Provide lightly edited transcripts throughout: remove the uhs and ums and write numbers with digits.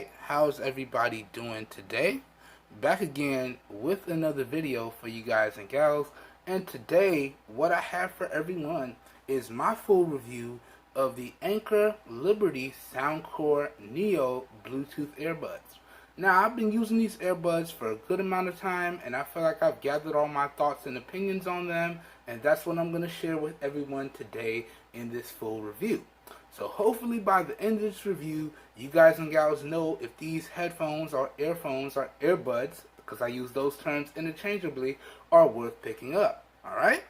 Alright, how's everybody doing today? Back again with another video for you guys and gals. And today, what I have for everyone is my full review of the Anker SoundCore Neo Bluetooth earbuds. Now, I've been using these earbuds for a good amount of time, and I feel like I've gathered all my thoughts and opinions on them, and that's what I'm going to share with everyone today in this full review. So hopefully by the end of this review, you guys and gals know if these headphones or earphones or earbuds, because I use those terms interchangeably, are worth picking up. Alright?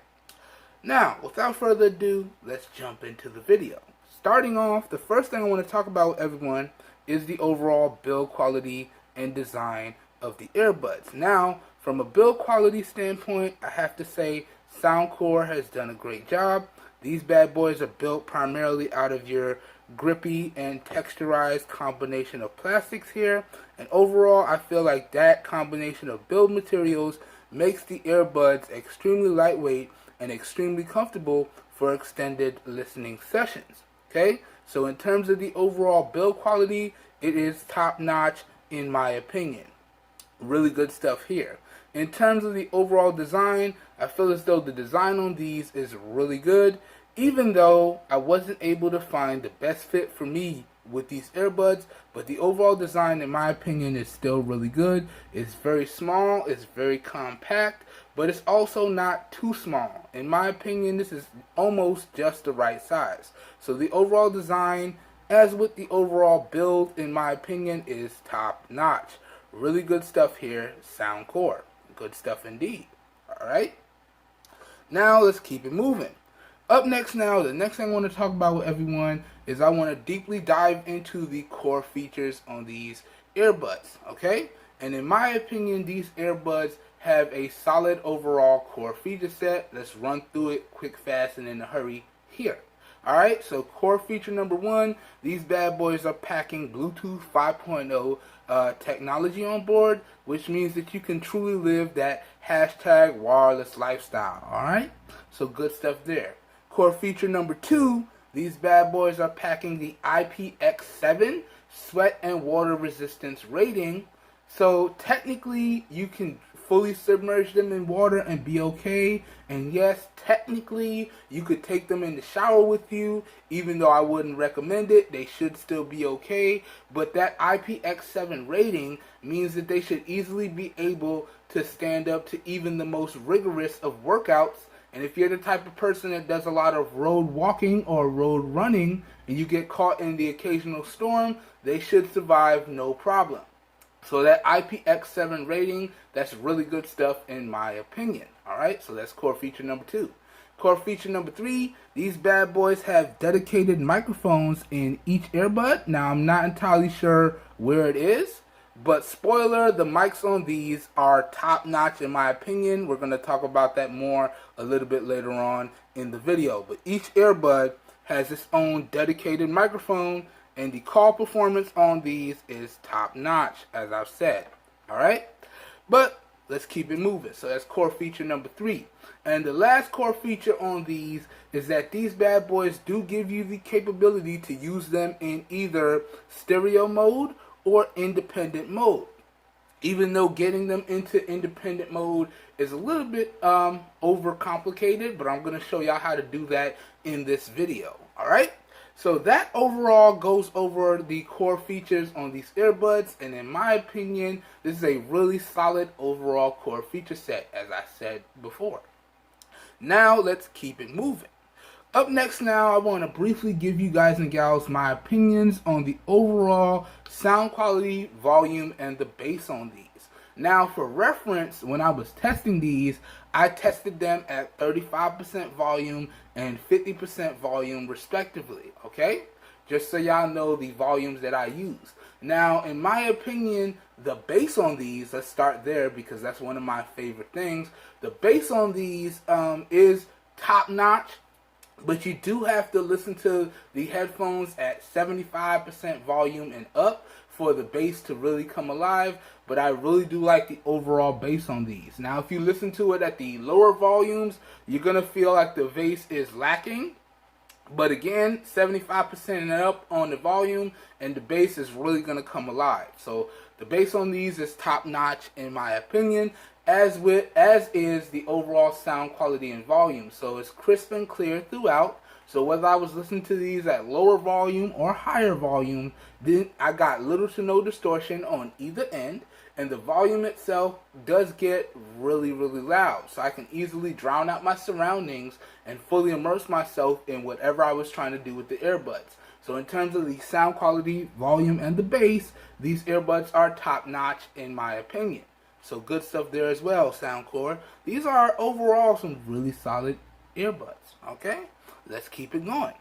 Now, without further ado, let's jump into the video. Starting off, the first thing I want to talk about with everyone is the overall build quality and design of the earbuds. Now, from a build quality standpoint, I have to say SoundCore has done a great job. These bad boys are built primarily out of your grippy and texturized combination of plastics here. And overall, I feel like that combination of build materials makes the earbuds extremely lightweight and extremely comfortable for extended listening sessions. Okay? So in terms of the overall build quality, it is top notch in my opinion. Really good stuff here. In terms of the overall design, I feel as though the design on these is really good, even though I wasn't able to find the best fit for me with these earbuds, but the overall design in my opinion is still really good. It's very small, it's very compact, but it's also not too small. In my opinion, this is almost just the right size. So the overall design, as with the overall build, in my opinion, is top notch. Really good stuff here, SoundCore. Good stuff indeed. Alright? Now let's keep it moving. Up next now, the next thing I want to talk about with everyone is I want to deeply dive into the core features on these earbuds. Okay? And in my opinion, these earbuds have a solid overall core feature set. Let's run through it quick, fast, and in a hurry here. Alright, so core feature number one, these bad boys are packing Bluetooth 5.0 technology on board, which means that you can truly live that hashtag wireless lifestyle. Alright, so good stuff there. Core feature number two, these bad boys are packing the IPX7 sweat and water resistance rating. So technically you can fully submerge them in water and be okay. And yes, technically you could take them in the shower with you, even though I wouldn't recommend it. They should still be okay. But that IPX7 rating means that they should easily be able to stand up to even the most rigorous of workouts. And if you're the type of person that does a lot of road walking or road running and you get caught in the occasional storm, they should survive no problem. So that IPX7 rating, that's really good stuff in my opinion. Alright, so that's core feature number two. Core feature number three, these bad boys have dedicated microphones in each earbud. Now, I'm not entirely sure where it is, but spoiler, the mics on these are top notch in my opinion. We're going to talk about that more a little bit later on in the video. But each earbud has its own dedicated microphone, and the call performance on these is top notch, as I've said. Alright? But let's keep it moving. So that's core feature number three. And the last core feature on these is that these bad boys do give you the capability to use them in either stereo mode or independent mode. Even though getting them into independent mode is a little bit overcomplicated, but I'm going to show y'all how to do that in this video. Alright? So that overall goes over the core features on these earbuds, and in my opinion, this is a really solid overall core feature set, as I said before. Now let's keep it moving. Up next now, I want to briefly give you guys and gals my opinions on the overall sound quality, volume, and the bass on these. Now, for reference, when I was testing these, I tested them at 35% volume and 50% volume respectively, okay? Just so y'all know the volumes that I use. Now, in my opinion, the bass on these, let's start there because that's one of my favorite things. The bass on these is top notch, but you do have to listen to the headphones at 75% volume and up for the bass to really come alive. But I really do like the overall bass on these. Now, if you listen to it at the lower volumes, you're going to feel like the bass is lacking. But again, 75% and up on the volume, and the bass is really going to come alive. So the bass on these is top notch in my opinion, as is the overall sound quality and volume. So it's crisp and clear throughout. So whether I was listening to these at lower volume or higher volume, then I got little to no distortion on either end. And the volume itself does get really, really loud. So I can easily drown out my surroundings and fully immerse myself in whatever I was trying to do with the earbuds. So in terms of the sound quality, volume, and the bass, these earbuds are top notch in my opinion. So good stuff there as well, SoundCore. These are overall some really solid earbuds. Okay, let's keep it going.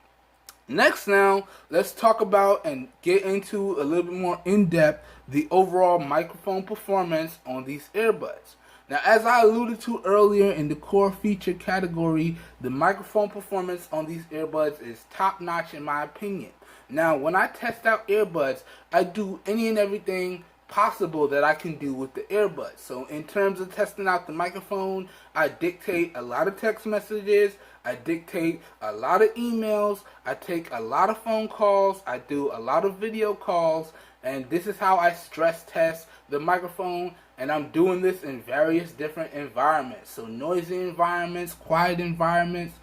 Next now, let's talk about and get into a little bit more in-depth the overall microphone performance on these earbuds. Now, as I alluded to earlier in the core feature category, the microphone performance on these earbuds is top-notch in my opinion. Now, when I test out earbuds, I do any and everything possible that I can do with the earbuds. So in terms of testing out the microphone, I dictate a lot of text messages, I dictate a lot of emails, I take a lot of phone calls, I do a lot of video calls, and this is how I stress test the microphone. And I'm doing this in various different environments. So noisy environments, quiet environments,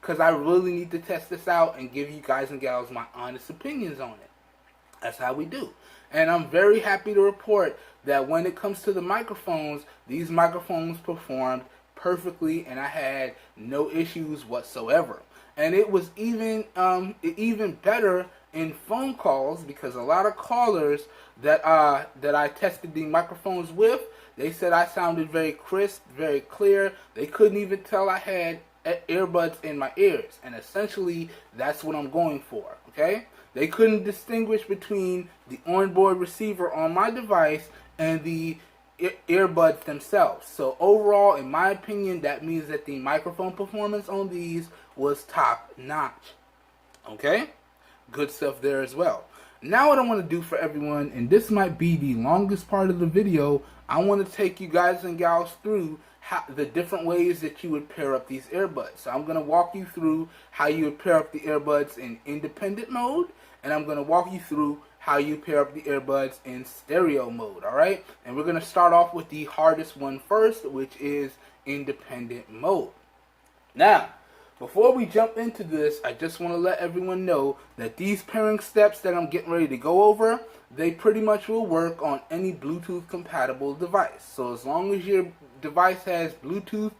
because I really need to test this out and give you guys and gals my honest opinions on it. That's how we do. And I'm very happy to report that when it comes to the microphones, these microphones performed perfectly and I had no issues whatsoever. And it was even better in phone calls, because a lot of callers that I tested the microphones with, they said I sounded very crisp, very clear. They couldn't even tell I had earbuds in my ears, and essentially that's what I'm going for. Okay, they couldn't distinguish between the onboard receiver on my device and the earbuds themselves. So overall, in my opinion, that means that the microphone performance on these was top notch. Okay, good stuff there as well. Now what I want to do for everyone, and this might be the longest part of the video, I want to take you guys and gals through the different ways that you would pair up these earbuds. So I'm going to walk you through how you would pair up the earbuds in independent mode, and I'm going to walk you through how you pair up the earbuds in stereo mode, alright? And we're going to start off with the hardest one first, which is independent mode. Now, before we jump into this, I just want to let everyone know that these pairing steps that I'm getting ready to go over, they pretty much will work on any Bluetooth compatible device. So as long as your device has Bluetooth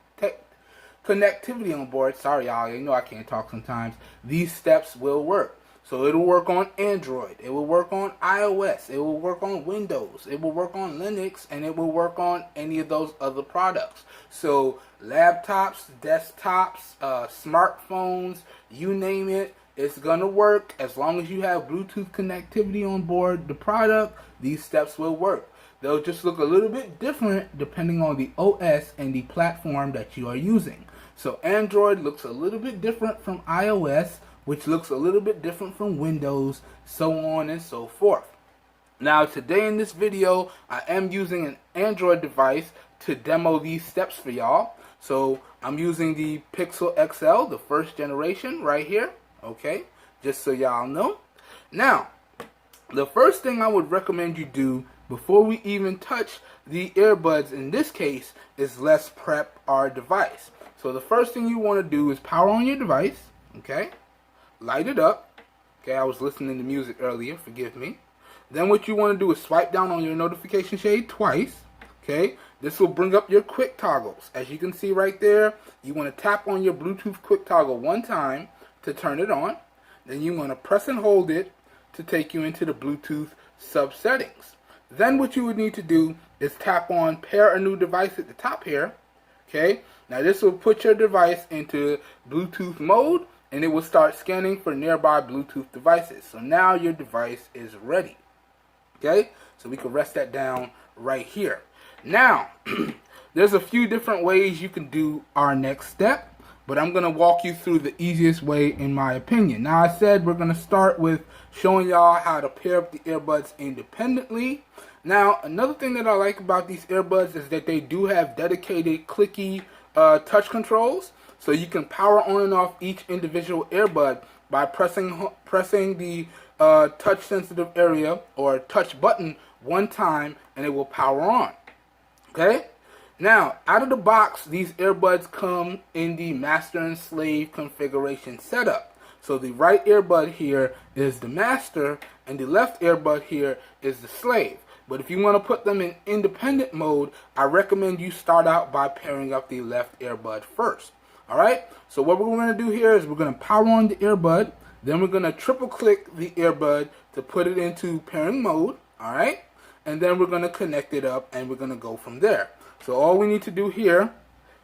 connectivity on board, sorry y'all, you know I can't talk sometimes, these steps will work. So it'll work on Android, it will work on iOS, it will work on Windows, it will work on Linux, and it will work on any of those other products. So laptops, desktops, smartphones, you name it, it's going to work. As long as you have Bluetooth connectivity on board the product, these steps will work. They'll just look a little bit different depending on the OS and the platform that you are using. So Android looks a little bit different from iOS, which looks a little bit different from Windows, so on and so forth. Now today in this video, I am using an Android device to demo these steps for y'all. So I'm using the Pixel XL, the first generation right here, okay, just so y'all know. Now, the first thing I would recommend you do before we even touch the earbuds in this case is let's prep our device. So the first thing you want to do is power on your device, okay? Light it up. Okay, I was listening to music earlier, forgive me. Then what you want to do is swipe down on your notification shade twice. Okay, this will bring up your quick toggles. As you can see right there, you want to tap on your Bluetooth quick toggle one time to turn it on. Then you want to press and hold it to take you into the Bluetooth sub settings. Then what you would need to do is tap on pair a new device at the top here. Okay, now this will put your device into Bluetooth mode, and it will start scanning for nearby Bluetooth devices. So now your device is ready. Okay, so we can rest that down right here. Now, there's a few different ways you can do our next step, but I'm going to walk you through the easiest way in my opinion. Now, I said we're going to start with showing y'all how to pair up the earbuds independently. Now, another thing that I like about these earbuds is that they do have dedicated clicky touch controls. So you can power on and off each individual earbud by pressing the touch sensitive area or touch button one time, and it will power on. Okay? Now, out of the box, these earbuds come in the master and slave configuration setup. So the right earbud here is the master, and the left earbud here is the slave. But if you want to put them in independent mode, I recommend you start out by pairing up the left earbud first. Alright, so what we're going to do here is we're going to power on the earbud, then we're going to triple click the earbud to put it into pairing mode. Alright, and then we're going to connect it up and we're going to go from there. So all we need to do here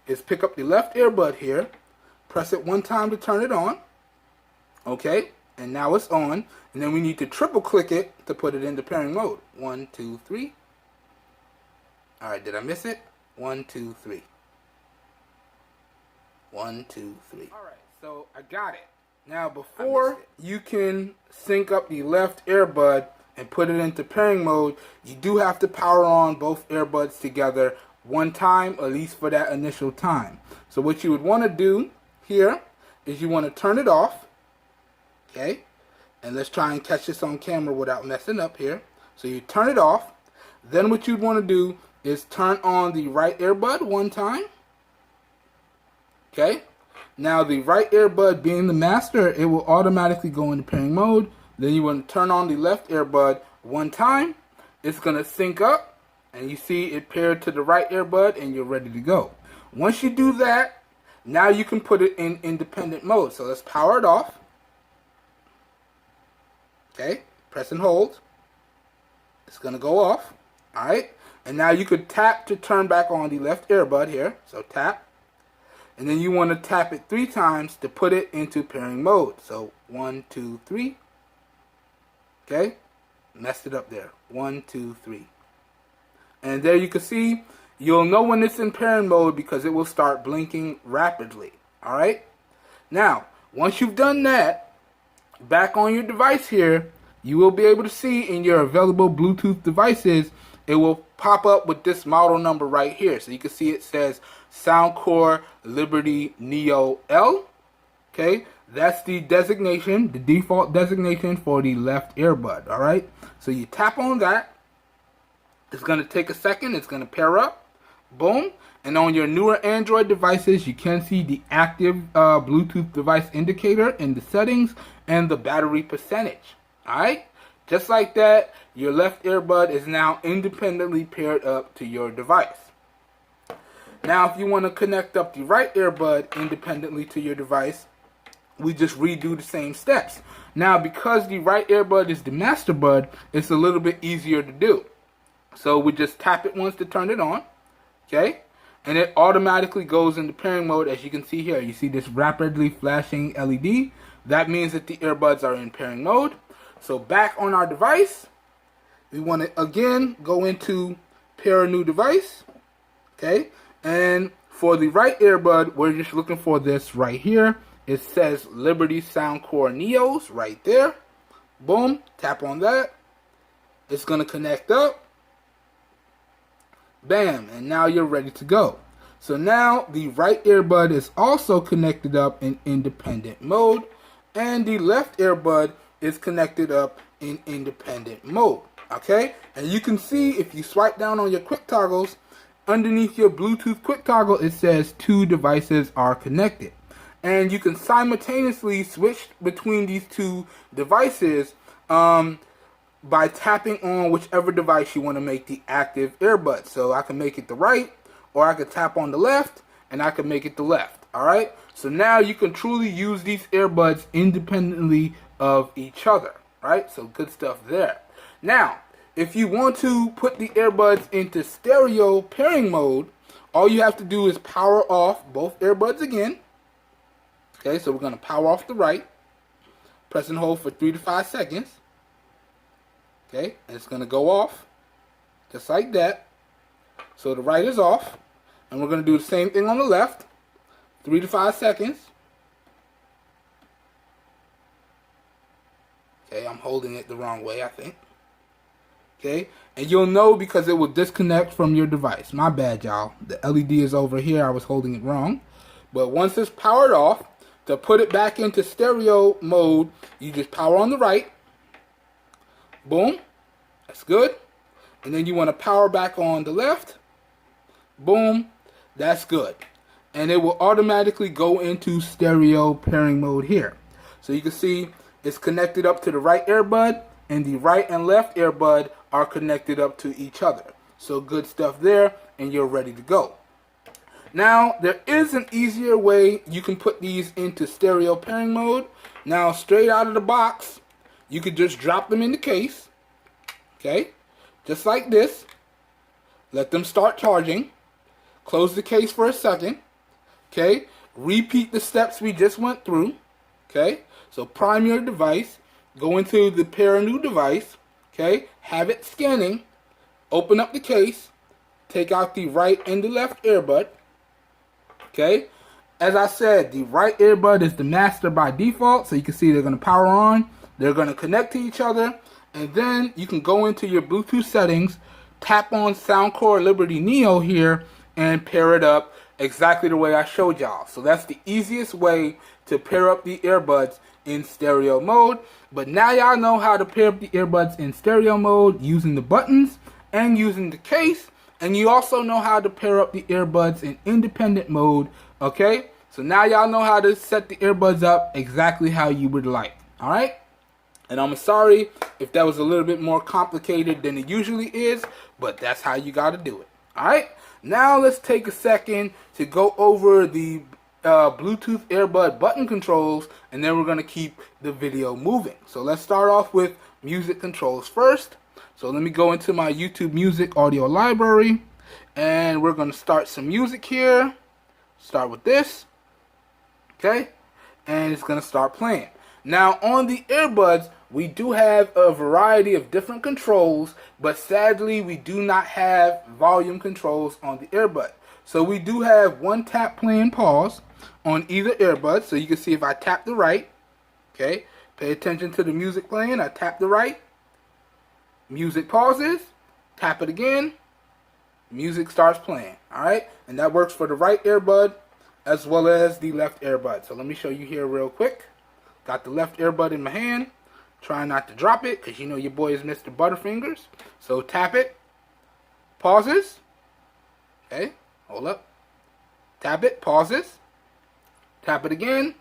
is pick up the left earbud here, press it one time to turn it on. Okay, and now it's on, and then we need to triple click it to put it into pairing mode. 1, 2, 3. Alright, did I miss it? 1, 2, 3. 1, 2, 3. Alright, so I got it. Now before you can sync up the left earbud and put it into pairing mode, you do have to power on both earbuds together one time, at least for that initial time. So what you would want to do here is you want to turn it off. Okay, and let's try and catch this on camera without messing up here. So you turn it off. Then what you'd want to do is turn on the right earbud one time. Okay, now the right earbud being the master, it will automatically go into pairing mode. Then you want to turn on the left earbud one time. It's going to sync up, and you see it paired to the right earbud, and you're ready to go. Once you do that, now you can put it in independent mode. So let's power it off. Okay, press and hold. It's going to go off. Alright, and now you could tap to turn back on the left earbud here. So tap. And then you want to tap it 3 times to put it into pairing mode. So 1, 2, 3. Okay, messed it up there. 1, 2, 3. And there you can see, you'll know when it's in pairing mode because it will start blinking rapidly. Alright, now once you've done that, back on your device here, you will be able to see in your available Bluetooth devices, it will pop up with this model number right here. So you can see it says SoundCore Liberty Neo L. Okay, that's the designation, the default designation for the left earbud. Alright, so you tap on that. It's going to take a second. It's going to pair up. Boom. And on your newer Android devices, you can see the active Bluetooth device indicator in the settings and the battery percentage. Alright? Just like that, your left earbud is now independently paired up to your device. Now, if you want to connect up the right earbud independently to your device, we just redo the same steps. Now, because the right earbud is the master bud, it's a little bit easier to do. So we just tap it once to turn it on. Okay? And it automatically goes into pairing mode. As you can see here, you see this rapidly flashing LED. That means that the earbuds are in pairing mode. So back on our device, we want to again go into pair a new device. Okay, and for the right earbud, we're just looking for this right here. It says Liberty SoundCore Neos right there. Boom, tap on that. It's going to connect up. Bam, and now you're ready to go. So now the right earbud is also connected up in independent mode, and the left earbud is connected up in independent mode. Okay, and you can see if you swipe down on your quick toggles, underneath your Bluetooth quick toggle, it says 2 devices are connected. And you can simultaneously switch between these 2 devices by tapping on whichever device you want to make the active earbud. So I can make it the right, or I could tap on the left, and I can make it the left. Alright, so now you can truly use these earbuds independently of each other. Right, so good stuff there. Now, if you want to put the earbuds into stereo pairing mode, all you have to do is power off both earbuds again. Okay, so we're going to power off the right, press and hold for 3 to 5 seconds. Okay, and it's going to go off, just like that. So the right is off, and we're going to do the same thing on the left, 3 to 5 seconds. Okay, I'm holding it the wrong way, I think. Okay, and you'll know because it will disconnect from your device. My bad, y'all. The LED is over here. I was holding it wrong. But once it's powered off, To put it back into stereo mode, you just power on the right. Boom. That's good. And then you want to power back on the left. Boom. That's good. And it will automatically go into stereo pairing mode here. So you can see it's connected up to the right earbud, and the right and left earbud are connected up to each other. So good stuff there, and you're ready to go. Now, there is an easier way you can put these into stereo pairing mode. Now, straight out of the box, you could just drop them in the case. Okay, just like this. Let them start charging. Close the case for a second. Okay, repeat the steps we just went through. Okay, so prime your device, go into the pair a new device. Okay, have it scanning, open up the case, take out the right and the left earbud. Okay, as I said, the right earbud is the master by default, so you can see they're going to power on, they're going to connect to each other, and then you can go into your Bluetooth settings, tap on SoundCore Liberty Neo here, and pair it up exactly the way I showed y'all. So that's the easiest way to pair up the earbuds in stereo mode. But now y'all know how to pair up the earbuds in stereo mode using the buttons and using the case. And you also know how to pair up the earbuds in independent mode. Okay? So now y'all know how to set the earbuds up exactly how you would like. Alright? And I'm sorry if that was a little bit more complicated than it usually is, but that's how you got to do it. Alright? Now let's take a second to go over the Bluetooth earbud button controls, and then we're going to keep the video moving. So let's start off with music controls first. So let me go into my YouTube Music audio library, and we're going to start some music here. Start with this. Okay? And it's going to start playing. Now on the earbuds, we do have a variety of different controls, but sadly we do not have volume controls on the earbud. So we do have one tap, play, and pause on either earbud. So you can see if I tap the right, okay, pay attention to the music playing, I tap the right, music pauses, tap it again, music starts playing. Alright, and that works for the right earbud as well as the left earbud. So let me show you here real quick. Got the left earbud in my hand. Try not to drop it, because you know your boy is Mr. Butterfingers. So tap it. Pauses. Okay, hold up. Tap it, pauses. Tap it again,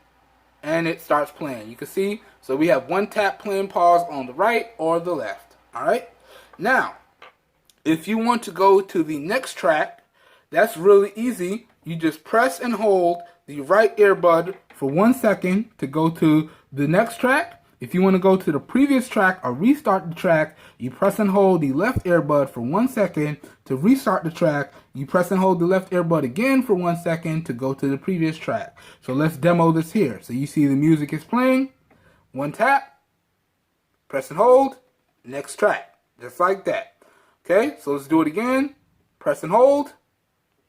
and it starts playing. You can see, so we have one tap, play, and pause on the right or the left. Alright? Now, if you want to go to the next track, that's really easy. You just press and hold the right earbud for 1 second to go to the next track. If you want to go to the previous track or restart the track, you press and hold the left earbud for 1 second to restart the track. You press and hold the left earbud again for 1 second to go to the previous track. So let's demo this here. So you see the music is playing. One tap, press and hold, next track. Just like that. Okay, so let's do it again. Press and hold,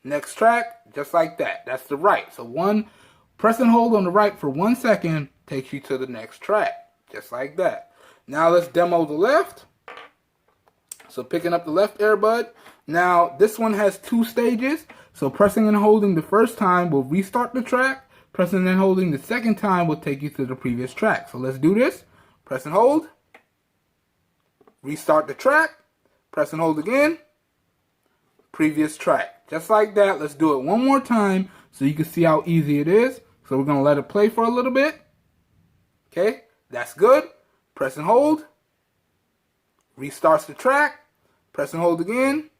next track, just like that. That's the right. So press and hold on the right for 1 second takes you to the next track. Just like that. Now let's demo the left. So picking up the left earbud. Now this one has 2 stages. So pressing and holding the first time will restart the track. Pressing and holding the second time will take you to the previous track. So let's do this. Press and hold. Restart the track. Press and hold again. Previous track. Just like that. Let's do it one more time so you can see how easy it is. So we're going to let it play for a little bit. Okay. That's good. Press and hold. Restarts the track. Press and hold again.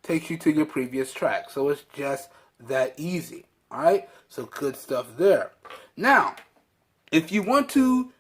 Takes you to your previous track. So it's just that easy. Alright? So good stuff there. Now, if you want to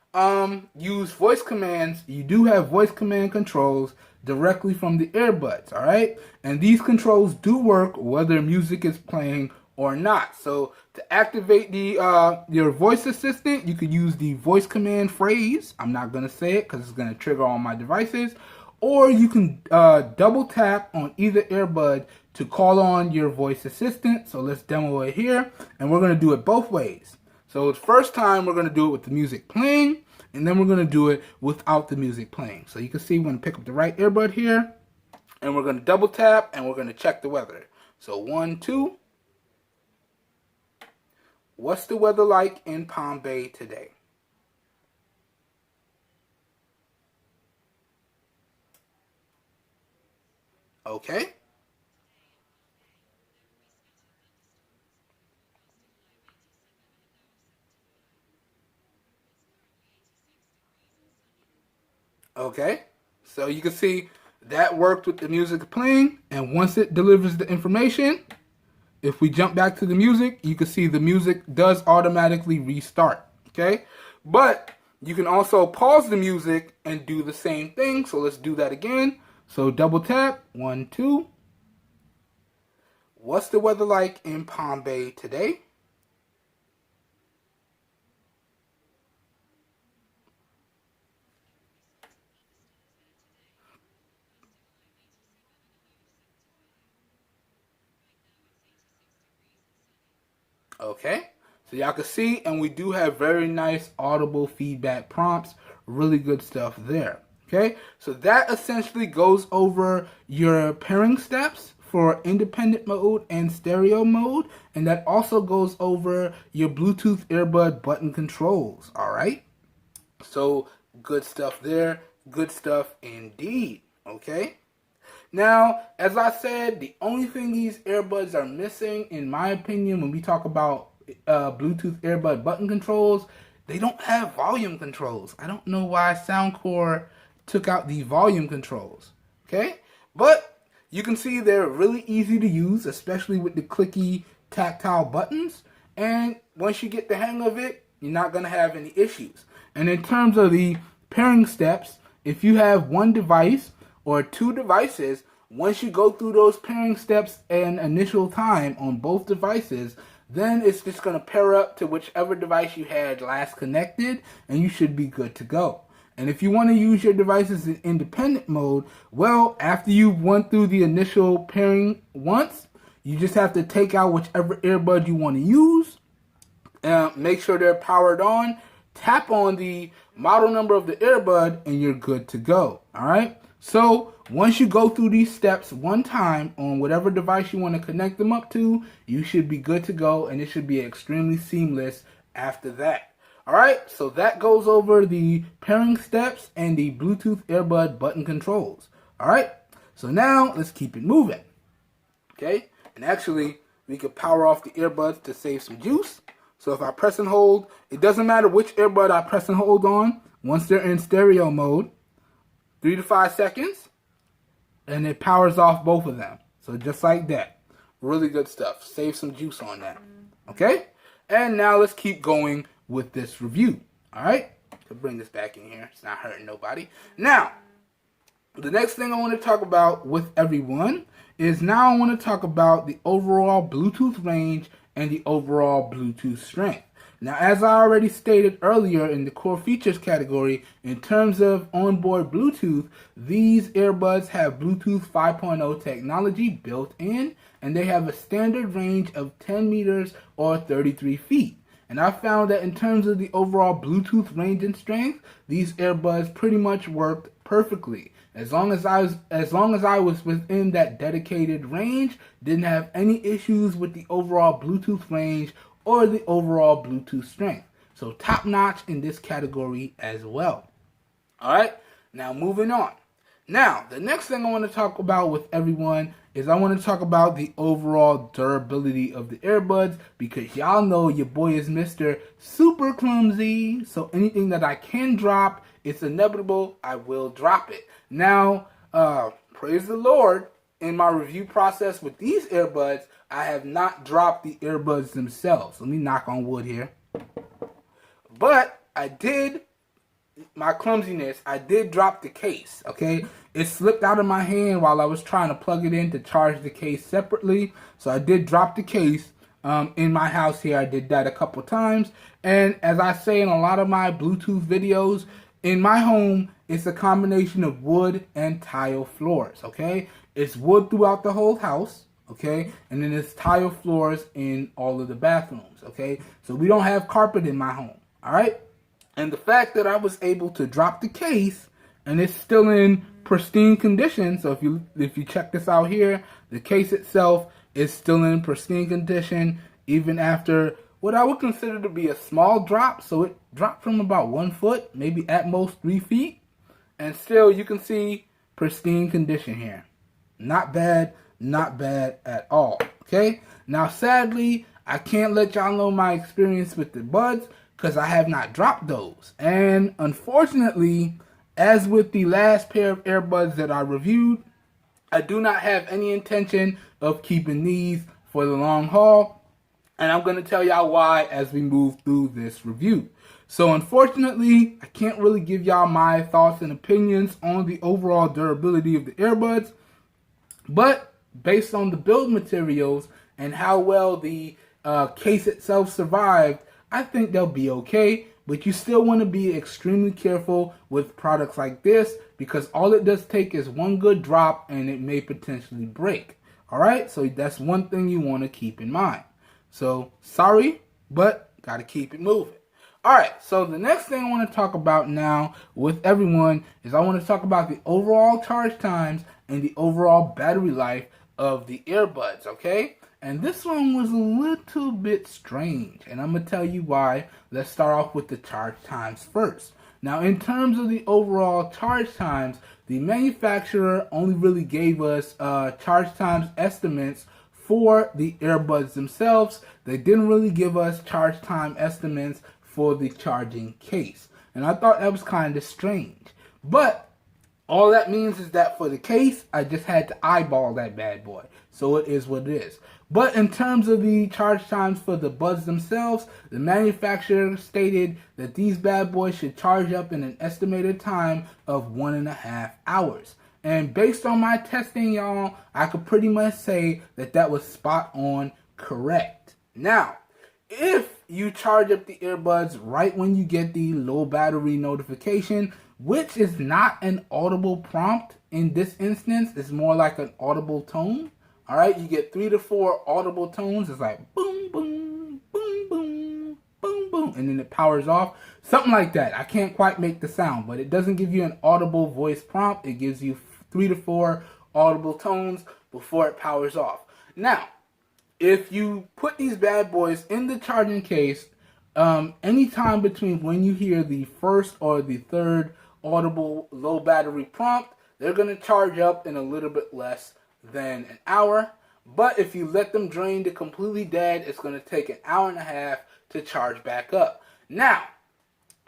use voice commands, you do have voice command controls directly from the earbuds. Alright? And these controls do work whether music is playing or not. So to activate the your voice assistant, you could use the voice command phrase. I'm not going to say it because it's going to trigger all my devices. Or you can double tap on either earbud to call on your voice assistant. So let's demo it here. And we're going to do it both ways. So the first time we're going to do it with the music playing. And then we're going to do it without the music playing. So you can see we're going to pick up the right earbud here. And we're going to double tap and we're going to check the weather. So 1, 2. What's the weather like in Palm Bay today? Okay. Okay. So you can see that worked with the music playing, and once it delivers the information, if we jump back to the music, you can see the music does automatically restart. Okay. But you can also pause the music and do the same thing. So let's do that again. So double tap, 1, 2. What's the weather like in Palm Bay today? Okay, so y'all can see, and we do have very nice audible feedback prompts. Really good stuff there. Okay, so that essentially goes over your pairing steps for independent mode and stereo mode, and that also goes over your Bluetooth earbud button controls. All right, so good stuff there. Good stuff indeed. Okay. Now, as I said, the only thing these earbuds are missing, in my opinion, when we talk about Bluetooth earbud button controls, they don't have volume controls. I don't know why SoundCore took out the volume controls. Okay? But you can see they're really easy to use, especially with the clicky tactile buttons. And once you get the hang of it, you're not going to have any issues. And in terms of the pairing steps, if you have one device or two devices, once you go through those pairing steps and initial time on both devices, then it's just going to pair up to whichever device you had last connected, and you should be good to go. And if you want to use your devices in independent mode, well, after you've went through the initial pairing once, you just have to take out whichever earbud you want to use, make sure they're powered on, tap on the model number of the earbud, and you're good to go. All right? So once you go through these steps one time on whatever device you want to connect them up to, you should be good to go, and it should be extremely seamless after that. All right, so that goes over the pairing steps and the Bluetooth earbud button controls. All right, so now let's keep it moving. Okay, and actually we could power off the earbuds to save some juice. So if I press and hold, it doesn't matter which earbud I press and hold on. Once they're in stereo mode, 3 to 5 seconds, and it powers off both of them. So just like that. Really good stuff. Save some juice on that. Okay? And now let's keep going with this review. Alright? To bring this back in here. It's not hurting nobody. Now, the next thing I want to talk about with everyone is now I want to talk about the overall Bluetooth range and the overall Bluetooth strength. Now, as I already stated earlier in the core features category, in terms of onboard Bluetooth, these earbuds have Bluetooth 5.0 technology built in, and they have a standard range of 10 meters or 33 feet. And I found that in terms of the overall Bluetooth range and strength, these earbuds pretty much worked perfectly. As long as I was within that dedicated range, didn't have any issues with the overall Bluetooth range or the overall Bluetooth strength. So top notch in this category as well. Alright, now moving on. Now, the next thing I want to talk about with everyone is I want to talk about the overall durability of the earbuds, because y'all know your boy is Mr. Super Clumsy. So anything that I can drop, it's inevitable, I will drop it. Now, praise the Lord, in my review process with these earbuds, I have not dropped the earbuds themselves. Let me knock on wood here. But I did, my clumsiness, I did drop the case, okay? It slipped out of my hand while I was trying to plug it in to charge the case separately. So I did drop the case in my house here. I did that a couple times. And as I say in a lot of my Bluetooth videos, in my home, it's a combination of wood and tile floors, okay? It's wood throughout the whole house, okay? And then it's tile floors in all of the bathrooms, okay? So we don't have carpet in my home, all right? And the fact that I was able to drop the case and it's still in pristine condition, so if you check this out here, the case itself is still in pristine condition even after, what I would consider to be a small drop. So it dropped from about 1 foot, maybe at most 3 feet. And still you can see pristine condition here. Not bad at all. Okay, now sadly I can't let y'all know my experience with the buds because I have not dropped those. And unfortunately, as with the last pair of earbuds that I reviewed, I do not have any intention of keeping these for the long haul. And I'm going to tell y'all why as we move through this review. So unfortunately, I can't really give y'all my thoughts and opinions on the overall durability of the earbuds. But based on the build materials and how well the case itself survived, I think they'll be okay. But you still want to be extremely careful with products like this because all it does take is one good drop and it may potentially break. Alright, so that's one thing you want to keep in mind. So, sorry, but got to keep it moving. Alright, so the next thing I want to talk about now with everyone is I want to talk about the overall charge times and the overall battery life of the earbuds, okay? And this one was a little bit strange, and I'm going to tell you why. Let's start off with the charge times first. Now, in terms of the overall charge times, the manufacturer only really gave us charge times estimates for the earbuds themselves. They didn't really give us charge time estimates for the charging case. And I thought that was kind of strange. But all that means is that for the case, I just had to eyeball that bad boy. So it is what it is. But in terms of the charge times for the buds themselves, the manufacturer stated that these bad boys should charge up in an estimated time of 1.5 hours. And based on my testing, y'all, I could pretty much say that that was spot on correct. Now, if you charge up the earbuds right when you get the low battery notification, which is not an audible prompt in this instance, it's more like an audible tone. All right, you get 3 to 4 audible tones. It's like boom, boom, boom, boom, boom, boom, and then it powers off. Something like that. I can't quite make the sound, but it doesn't give you an audible voice prompt. It gives you 3 to 4 audible tones before it powers off. Now, if you put these bad boys in the charging case, anytime between when you hear the first or the third audible low battery prompt, they're going to charge up in a little bit less than an hour. But if you let them drain to completely dead, it's going to take 1.5 hours to charge back up. Now,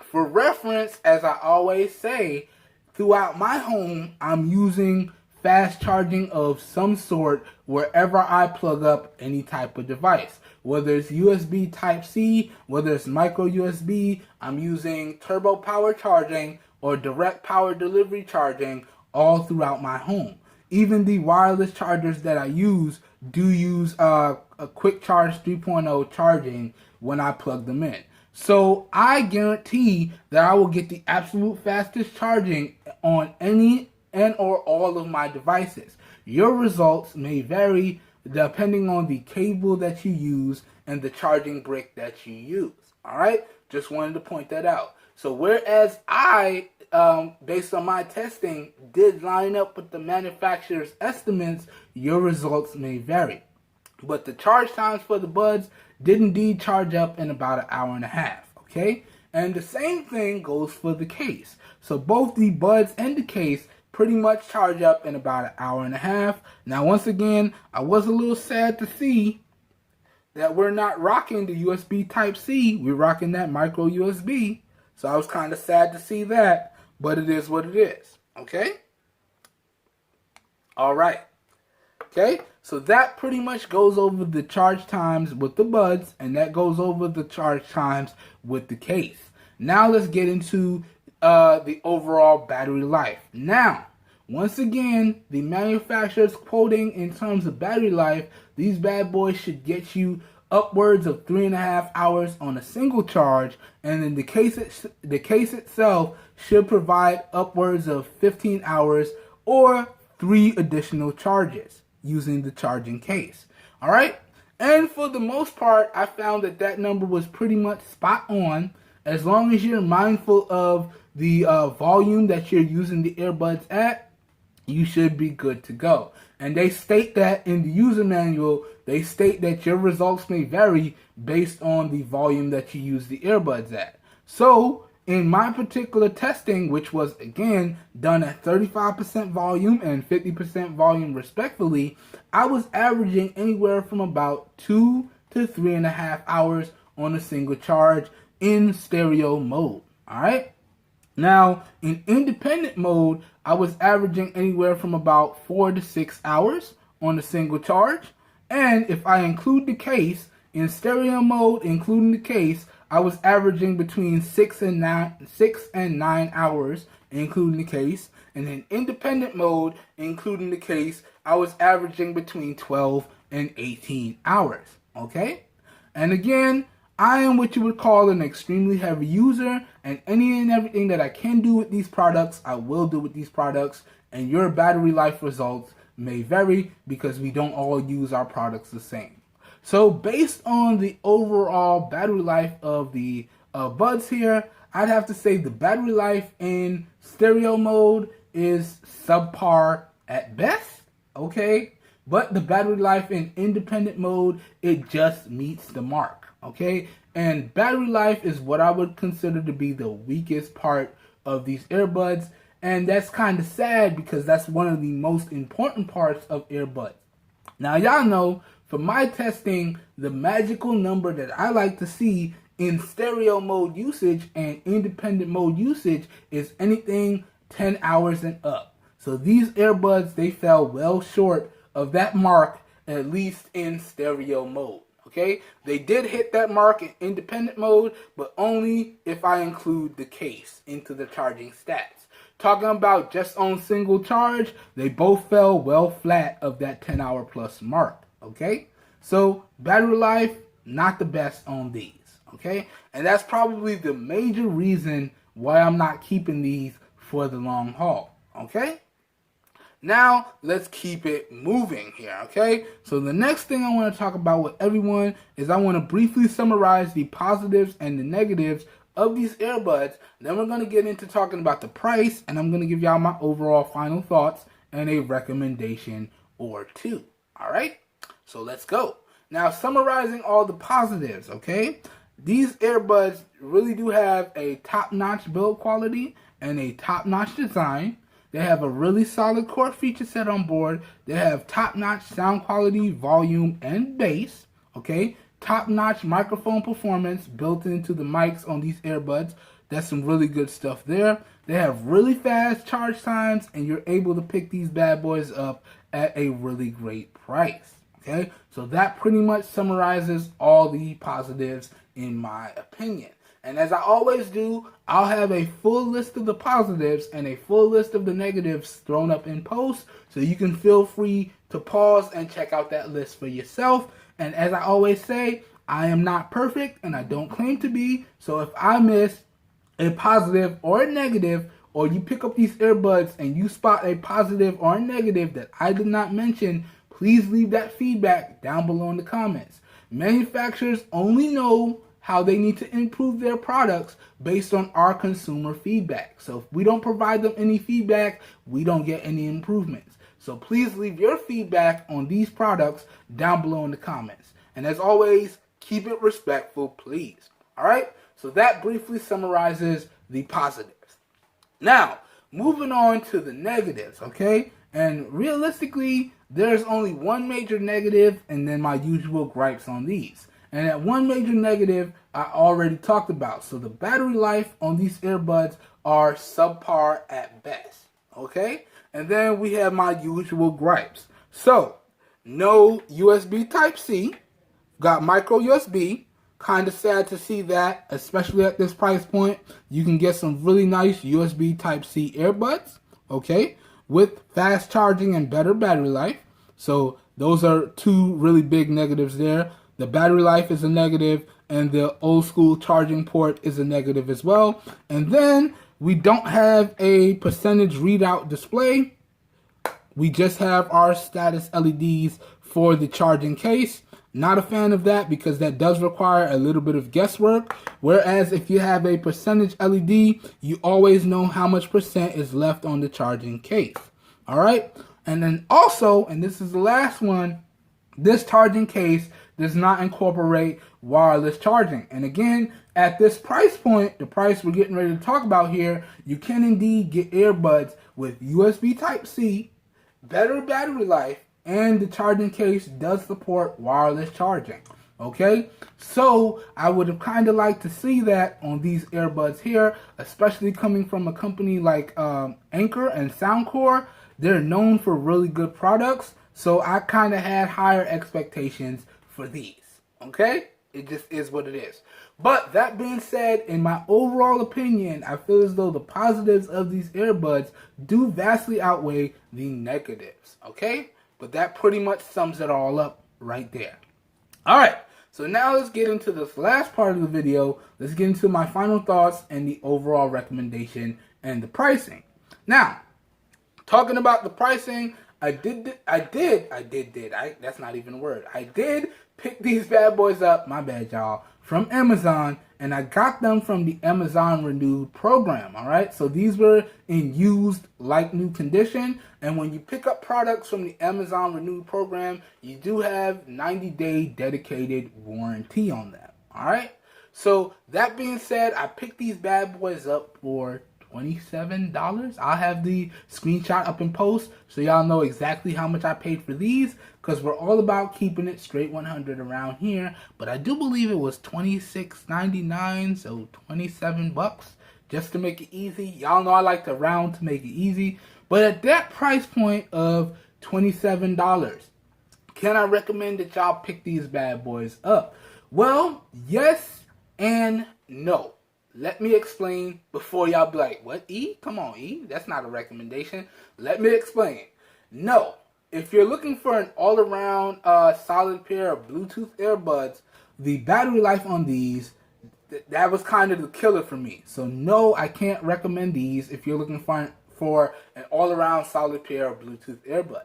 for reference, as I always say, throughout my home, I'm using fast charging of some sort wherever I plug up any type of device. Whether it's USB Type-C, whether it's micro USB, I'm using turbo power charging or direct power delivery charging all throughout my home. Even the wireless chargers that I use do use a quick charge 3.0 charging when I plug them in. So I guarantee that I will get the absolute fastest charging on any and or all of my devices. Your results may vary depending on the cable that you use and the charging brick that you use. Alright? Just wanted to point that out. So whereas I, based on my testing, did line up with the manufacturer's estimates, your results may vary. But the charge times for the buds did indeed charge up in about 1.5 hours. Okay? And the same thing goes for the case. So both the buds and the case pretty much charge up in about 1.5 hours. Now, once again, I was a little sad to see that we're not rocking the USB Type-C. We're rocking that micro USB. So I was kind of sad to see that, but it is what it is. Okay? All right. Okay? So that pretty much goes over the charge times with the buds, and that goes over the charge times with the case. Now let's get into the overall battery life. Now, once again, the manufacturer's quoting in terms of battery life, these bad boys should get you upwards of 3.5 hours on a single charge, and then the case itself should provide upwards of 15 hours or 3 additional charges using the charging case. All right, and for the most part, I found that that number was pretty much spot on. As long as you're mindful of the volume that you're using the earbuds at, you should be good to go. And they state that in the user manual, they state that your results may vary based on the volume that you use the earbuds at. So, in my particular testing, which was again done at 35% volume and 50% volume respectively, I was averaging anywhere from about 2 to 3.5 hours on a single charge in stereo mode. Alright? Now, in independent mode, I was averaging anywhere from about 4 to 6 hours on a single charge. And if I include the case, in stereo mode, including the case, I was averaging between 6 and 9 hours, including the case. And in independent mode, including the case, I was averaging between 12 and 18 hours. Okay? And again, I am what you would call an extremely heavy user, and any and everything that I can do with these products, I will do with these products, and your battery life results may vary because we don't all use our products the same. So based on the overall battery life of the buds here, I'd have to say the battery life in stereo mode is subpar at best, okay? But the battery life in independent mode, it just meets the mark. Okay, and battery life is what I would consider to be the weakest part of these earbuds, and that's kind of sad because that's one of the most important parts of earbuds. Now, y'all know for my testing, the magical number that I like to see in stereo mode usage and independent mode usage is anything 10 hours and up. So these earbuds, they fell well short of that mark, at least in stereo mode. Okay, they did hit that mark in independent mode, but only if I include the case into the charging stats. Talking about just on single charge, they both fell well flat of that 10-hour plus mark. Okay, so battery life, not the best on these. Okay, and that's probably the major reason why I'm not keeping these for the long haul. Okay. Now, let's keep it moving here, okay? So the next thing I want to talk about with everyone is I want to briefly summarize the positives and the negatives of these earbuds. Then we're going to get into talking about the price, and I'm going to give y'all my overall final thoughts and a recommendation or two, all right? So let's go. Now, summarizing all the positives, okay? These earbuds really do have a top-notch build quality and a top-notch design. They have a really solid core feature set on board. They have top-notch sound quality, volume, and bass. Okay, top-notch microphone performance built into the mics on these earbuds. That's some really good stuff there. They have really fast charge times, and you're able to pick these bad boys up at a really great price. Okay, so that pretty much summarizes all the positives in my opinion. And as I always do, I'll have a full list of the positives and a full list of the negatives thrown up in post, so you can feel free to pause and check out that list for yourself. And as I always say, I am not perfect and I don't claim to be, so if I miss a positive or a negative, or you pick up these earbuds and you spot a positive or a negative that I did not mention, please leave that feedback down below in the comments. Manufacturers only know how they need to improve their products based on our consumer feedback. So if we don't provide them any feedback, we don't get any improvements. So please leave your feedback on these products down below in the comments. And as always, keep it respectful, please. All right? So that briefly summarizes the positives. Now, moving on to the negatives, okay? And realistically, there's only one major negative and then my usual gripes on these. And that one major negative I already talked about. So the battery life on these earbuds are subpar at best. Okay? And then we have my usual gripes. So, no USB Type-C. Got micro USB. Kind of sad to see that, especially at this price point. You can get some really nice USB Type-C earbuds. Okay? With fast charging and better battery life. So, those are two really big negatives there. The battery life is a negative, and the old school charging port is a negative as well. And then we don't have a percentage readout display. We just have our status LEDs for the charging case. Not a fan of that because that does require a little bit of guesswork. Whereas if you have a percentage LED, you always know how much percent is left on the charging case. All right. And then also, and this is the last one, this charging case does not incorporate wireless charging. And again, at this price point, the price we're getting ready to talk about here, you can indeed get earbuds with USB Type-C, better battery life, and the charging case does support wireless charging. Okay, so I would have kind of liked to see that on these earbuds here, especially coming from a company like Anker and SoundCore. They're known for really good products, so I kind of had higher expectations for these. Okay, it just is what it is. But that being said, in my overall opinion, I feel as though the positives of these earbuds do vastly outweigh the negatives. Okay, but that pretty much sums it all up right there. All right. So now let's get into this last part of the video. Let's get into my final thoughts and the overall recommendation and the pricing. Now, talking about the pricing, that's not even a word. I did pick these bad boys up, my bad y'all, from Amazon, and I got them from the Amazon Renewed program, all right? So these were in used like new condition, and when you pick up products from the Amazon Renewed program, you do have 90-day dedicated warranty on them, all right? So that being said, I picked these bad boys up for $27. I'll have the screenshot up in post so y'all know exactly how much I paid for these, because we're all about keeping it straight 100 around here. But I do believe it was $26.99, so 27 bucks just to make it easy. Y'all know I like to round to make it easy. But at that price point of $27, can I recommend that y'all pick these bad boys up? Well, yes and no. Let me explain before y'all be like, what, E? Come on, E. That's not a recommendation. Let me explain. No. If you're looking for an all-around solid pair of Bluetooth earbuds, the battery life on these, that was kind of the killer for me. So no, I can't recommend these if you're looking for an all-around solid pair of Bluetooth earbuds.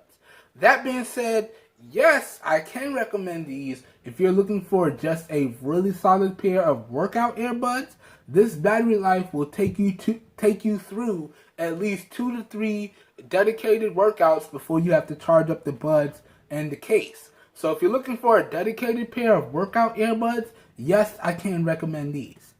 That being said, yes, I can recommend these if you're looking for just a really solid pair of workout earbuds. This battery life will take you through at least 2 to 3 dedicated workouts before you have to charge up the buds and the case. So if you're looking for a dedicated pair of workout earbuds, yes, I can recommend these.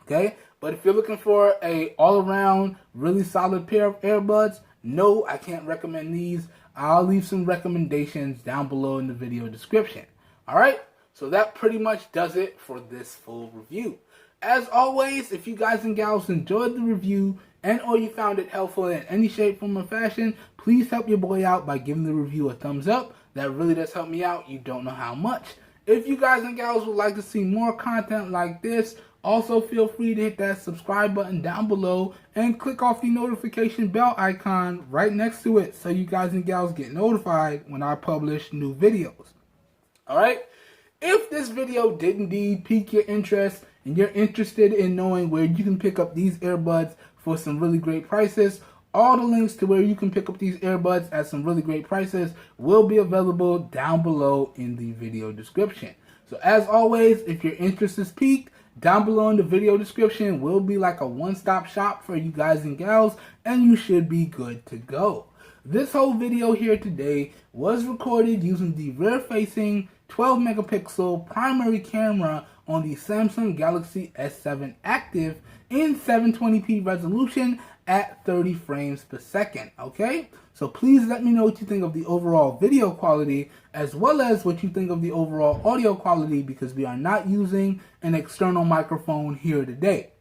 Okay? But if you're looking for a all-around really solid pair of earbuds, no, I can't recommend these. I'll leave some recommendations down below in the video description. Alright? So that pretty much does it for this full review. As always, if you guys and gals enjoyed the review and or you found it helpful in any shape, form, or fashion, please help your boy out by giving the review a thumbs up. That really does help me out. You don't know how much. If you guys and gals would like to see more content like this, also feel free to hit that subscribe button down below and click off the notification bell icon right next to it so you guys and gals get notified when I publish new videos. Alright? If this video did indeed pique your interest and you're interested in knowing where you can pick up these earbuds for some really great prices, all the links to where you can pick up these earbuds at some really great prices will be available down below in the video description. So as always, if your interest is piqued, down below in the video description will be like a one-stop shop for you guys and gals, and you should be good to go. This whole video here today was recorded using the rear-facing 12 megapixel primary camera on the Samsung Galaxy S7 Active in 720p resolution at 30 frames per second, okay? So please let me know what you think of the overall video quality as well as what you think of the overall audio quality, because we are not using an external microphone here today.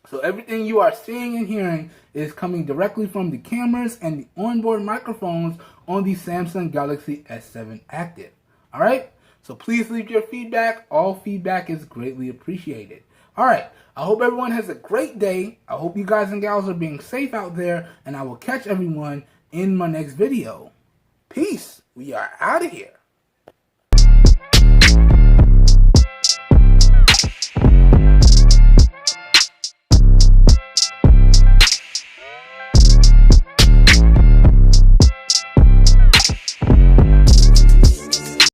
So everything you are seeing and hearing is coming directly from the cameras and the onboard microphones on the Samsung Galaxy S7 Active, alright? So please leave your feedback. All feedback is greatly appreciated. Alright, I hope everyone has a great day. I hope you guys and gals are being safe out there, and I will catch everyone in my next video. Peace. We are out of here.